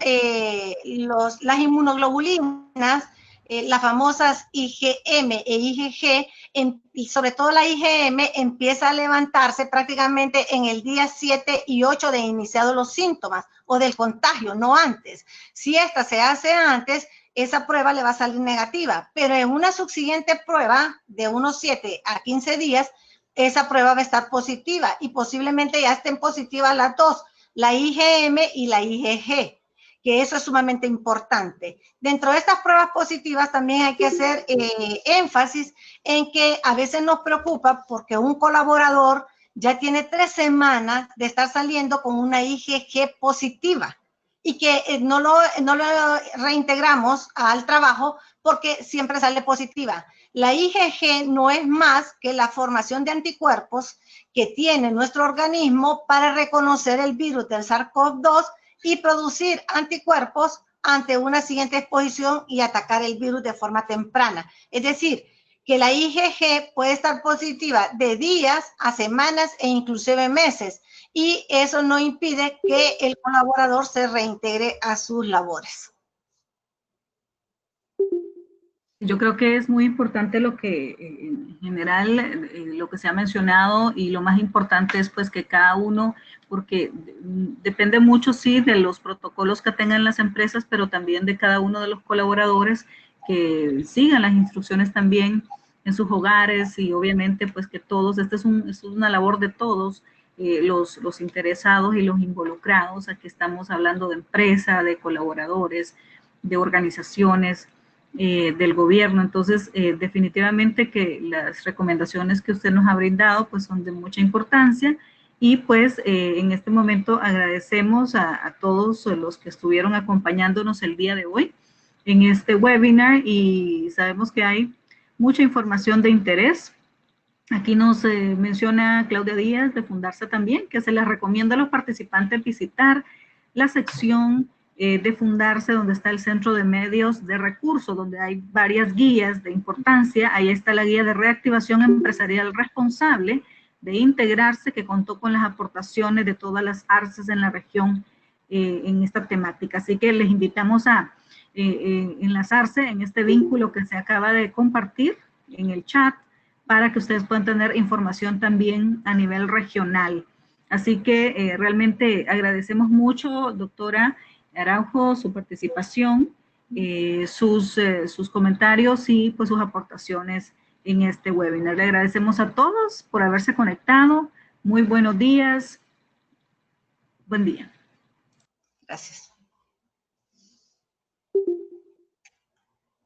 B: inmunoglobulinas, las famosas IgM e IgG, y sobre todo la IgM, empieza a levantarse prácticamente en el día 7 y 8 de iniciados los síntomas o del contagio, no antes. Si esta se hace antes, esa prueba le va a salir negativa, pero en una subsiguiente prueba de unos 7 a 15 días, esa prueba va a estar positiva y posiblemente ya estén positivas las dos, la IgM y la IgG. que eso es sumamente importante. Dentro de estas pruebas positivas también hay que hacer énfasis en que a veces nos preocupa porque un colaborador ya tiene 3 semanas de estar saliendo con una IgG positiva y que no lo reintegramos al trabajo porque siempre sale positiva. La IgG no es más que la formación de anticuerpos que tiene nuestro organismo para reconocer el virus del SARS-CoV-2 y producir anticuerpos ante una siguiente exposición y atacar el virus de forma temprana. Es decir, que la IgG puede estar positiva de días a semanas e inclusive meses, y eso no impide que el colaborador se reintegre a sus labores.
A: Yo creo que es muy importante lo que en general lo que se ha mencionado, y lo más importante es pues que cada uno, porque depende mucho sí de los protocolos que tengan las empresas, pero también de cada uno de los colaboradores que sigan las instrucciones también en sus hogares, y obviamente pues que todos, esto es una labor de todos los interesados y los involucrados. Aquí estamos hablando de empresa, de colaboradores, de organizaciones, del gobierno. Entonces, definitivamente que las recomendaciones que usted nos ha brindado pues son de mucha importancia, y pues en este momento agradecemos a todos los que estuvieron acompañándonos el día de hoy en este webinar, y sabemos que hay mucha información de interés. Aquí nos menciona Claudia Díaz de Fundarse también, que se les recomienda a los participantes visitar la sección de Fundarse, donde está el Centro de Medios de Recursos, donde hay varias guías de importancia. Ahí está la guía de reactivación empresarial responsable de integrarse, que contó con las aportaciones de todas las ARCES en la región en esta temática. Así que les invitamos a enlazarse en este vínculo que se acaba de compartir en el chat, para que ustedes puedan tener información también a nivel regional. Así que realmente agradecemos mucho, doctora Araujo, su participación, sus comentarios y pues sus aportaciones en este webinar. Le agradecemos a todos por haberse conectado. Muy buenos días. Buen día.
B: Gracias.